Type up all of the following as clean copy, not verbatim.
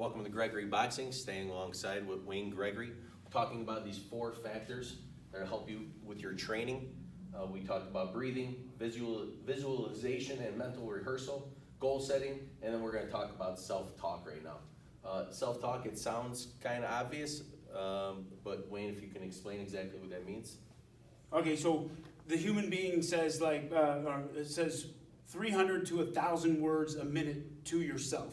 Welcome to Gregory Boxing, staying alongside with Wayne Gregory, talking about these 4 factors that help you with your training. We talked about breathing, visualization and mental rehearsal, goal setting, and then we're going to talk about self-talk right now. Self-talk, it sounds kind of obvious, but Wayne, if you can explain exactly what that means. Okay, so the human being says it says 300 to 1,000 words a minute to yourself.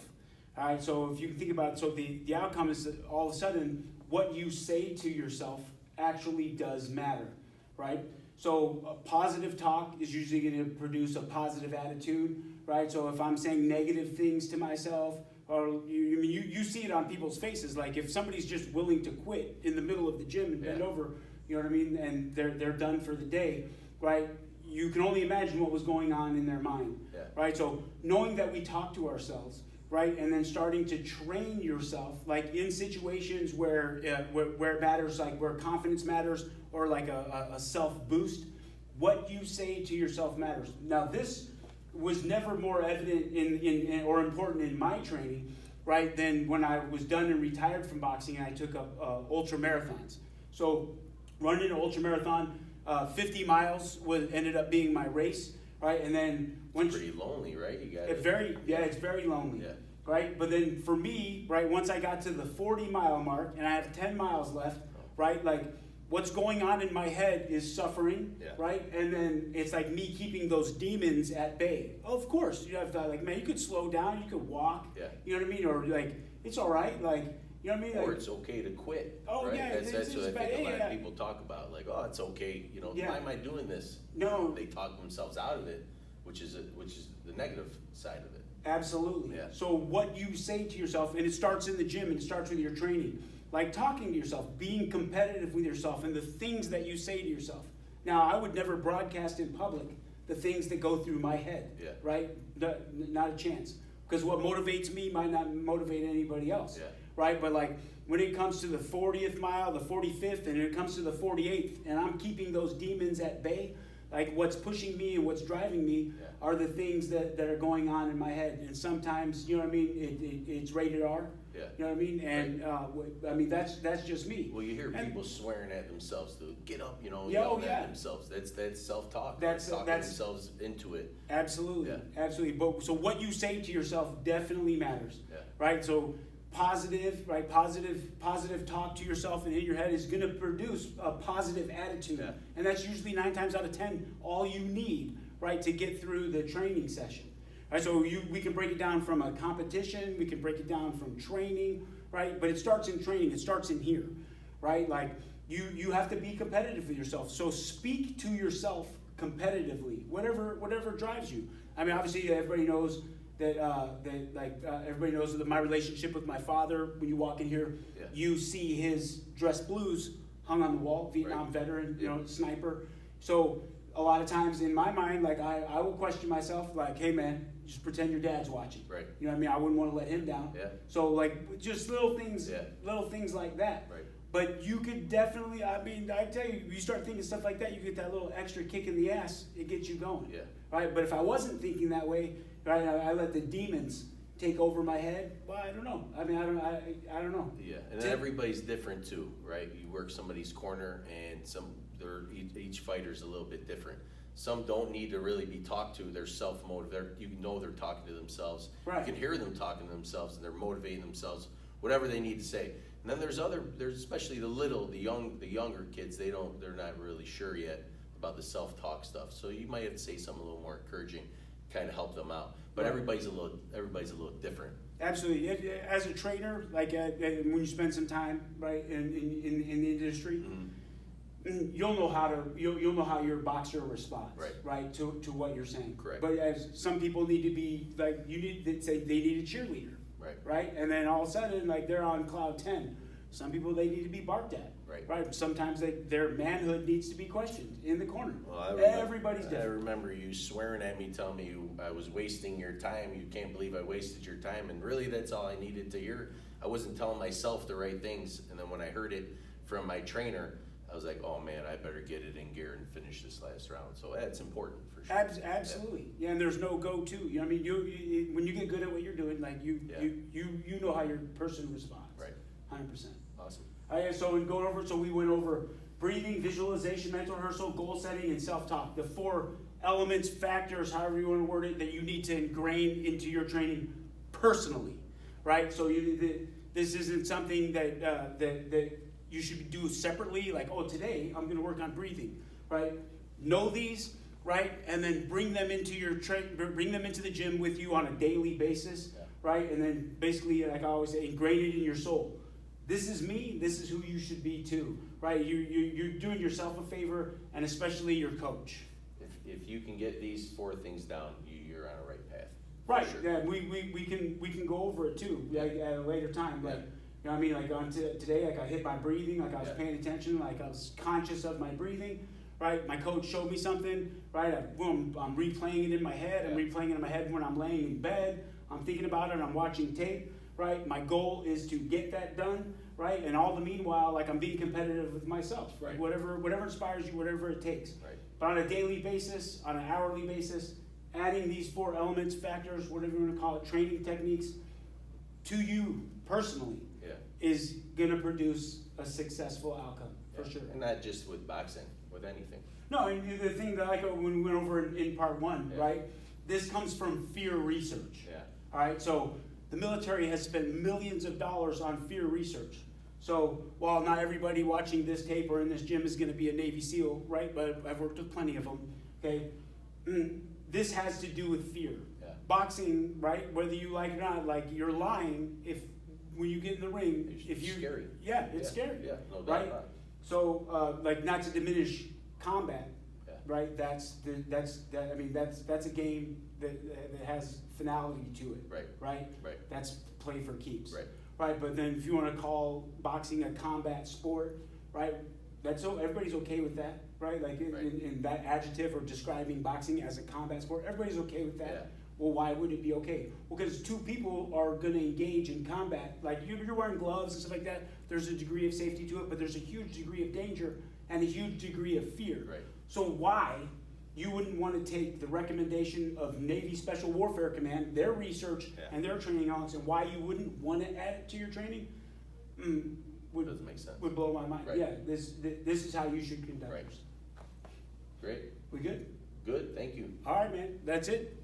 All right, so if you think about it, so the outcome is that all of a sudden what you say to yourself actually does matter, right? So a positive talk is usually going to produce a positive attitude, right? So if I'm saying negative things to myself, or you see it on people's faces, like if somebody's just willing to quit in the middle of the gym and bend over, you know what I mean, and they're done for the day, right? You can only imagine what was going on in their mind, right? So knowing that we talk to ourselves, right, and then starting to train yourself, like in situations where it matters, like where confidence matters, or like a self boost, what you say to yourself matters. Now this was never more evident in or important in my training, right, than when I was done and retired from boxing and I took up ultra marathons. So running an ultra marathon, 50 miles ended up being my race, right, and then it's pretty lonely, right? You got it's very lonely, right? But then for me, right, once I got to the 40-mile mark and I have 10 miles left, right, like what's going on in my head is suffering, right? And then it's like me keeping those demons at bay. Oh, of course, you have to, like, man, you could slow down, you could walk, you know what I mean? Or like, it's all right, like, you know what I mean? Or Like, it's okay to quit. Oh, right? yeah. That's what I think a lot of people talk about. Like, oh, it's okay. You know, why am I doing this? No. They talk themselves out of it, which is the negative side of it. Absolutely. Yeah. So what you say to yourself, and it starts in the gym, and it starts with your training, like talking to yourself, being competitive with yourself, and the things that you say to yourself. Now, I would never broadcast in public the things that go through my head, right? Not a chance. Because what motivates me might not motivate anybody else, right? But like when it comes to the 40th mile, the 45th, and it comes to the 48th, and I'm keeping those demons at bay, like what's pushing me and what's driving me are the things that are going on in my head. And sometimes, you know what I mean, it's rated R, you know what I mean? And I mean, that's just me. Well, you hear people swearing at themselves to get up, you know, at themselves. That's self-talk. That's talking themselves into it. Absolutely, absolutely. But so what you say to yourself definitely matters, right? So positive, right? Positive talk to yourself and in your head is going to produce a positive attitude, and that's usually 9 times out of 10 all you need, right, to get through the training session. Right, so we can break it down from a competition, we can break it down from training, right? But it starts in training, it starts in here, right? Like you have to be competitive with yourself. So speak to yourself competitively, whatever drives you. I mean, obviously everybody knows that everybody knows that my relationship with my father. When you walk in here, you see his dress blues hung on the wall, Vietnam veteran, you know, sniper. So a lot of times in my mind, like I will question myself, like, hey man, just pretend your dad's watching. Right. You know what I mean? I wouldn't want to let him down. So like just little things like that. Right. But you could definitely, I mean, I tell you, you start thinking stuff like that, you get that little extra kick in the ass, it gets you going. Right? But if I wasn't thinking that way, right, I let the demons take over my head, well, I don't know. I mean, I don't know. Yeah, and then everybody's different too, right? You work somebody's corner, and each fighter's a little bit different. Some don't need to really be talked to. They're self-motivated. You know they're talking to themselves. Right. You can hear them talking to themselves, and they're motivating themselves, whatever they need to say. And then there's especially the younger kids. They're not really sure yet about the self-talk stuff. So you might have to say something a little more encouraging, kind of help them out. But everybody's a little different. Absolutely. As a trainer, like when you spend some time, right, in the industry, you'll know how your boxer responds, right, to what you're saying. Correct. But as some people need to be like, they need a cheerleader, right, and then all of a sudden, like, they're on cloud 10. Some people, they need to be barked at, right. Sometimes their manhood needs to be questioned in the corner. Well, everybody's different. I remember you swearing at me, telling me I was wasting your time. You can't believe I wasted your time, and really, that's all I needed to hear. I wasn't telling myself the right things, and then when I heard it from my trainer, I was like, oh man, I better get it in gear and finish this last round. So that's important for sure. Absolutely, yeah. And there's no go-to. You know, I mean, you when you get good at what you're doing, like you know how your person responds. Right. 100%. Awesome. So in going over, so we went over breathing, visualization, mental rehearsal, goal setting, and self-talk. The 4 elements, factors, however you want to word it, that you need to ingrain into your training personally, right? So this isn't something that that you should do separately. Like, oh, today I'm going to work on breathing, right? Know these, right, and then bring them into bring them into the gym with you on a daily basis, right? And then basically, like I always say, ingrain it in your soul. This is me. This is who you should be too, right? You're doing yourself a favor, and especially your coach. If you can get these 4 things down, you're on a right path. Right. Sure. Yeah. We can go over it too, like at a later time. Like, you know what I mean? Like on today, like I hit my breathing, like I was paying attention, like I was conscious of my breathing. Right. My coach showed me something. Right. I'm replaying it in my head. I'm replaying it in my head when I'm laying in bed. I'm thinking about it. I'm watching tape. Right. My goal is to get that done. Right. And all the meanwhile, like I'm being competitive with myself. Right. Whatever inspires you, whatever it takes. Right. But on a daily basis, on an hourly basis, adding these 4 elements, factors, whatever you want to call it, training techniques, to you personally, is going to produce a successful outcome, for sure. And not just with boxing, with anything. No, and the thing that when we went over in part 1, right, this comes from fear research. Yeah. All right, so the military has spent millions of dollars on fear research. So while not everybody watching this tape or in this gym is going to be a Navy SEAL, right, but I've worked with plenty of them, okay, this has to do with fear. Yeah. Boxing, right, whether you like it or not, like you're lying when you get in the ring. It's scary. Yeah, it's scary. Yeah, no doubt right? about it. So, like, not to diminish combat, right? That's a game that has finality to it. Right. Right. Right. That's play for keeps. Right. Right. But then, if you want to call boxing a combat sport, right? Everybody's okay with that, right? Like in that adjective or describing boxing as a combat sport, everybody's okay with that. Yeah. Well, why would it be okay? Well, because 2 people are going to engage in combat. Like you're wearing gloves and stuff like that. There's a degree of safety to it, but there's a huge degree of danger and a huge degree of fear. Right. So why you wouldn't want to take the recommendation of Navy Special Warfare Command, their research and their training elements, and why you wouldn't want to add it to your training? Doesn't make sense. Would blow my mind. Right. Yeah, this is how you should conduct yourself. Great. We good? Good. Thank you. All right, man. That's it.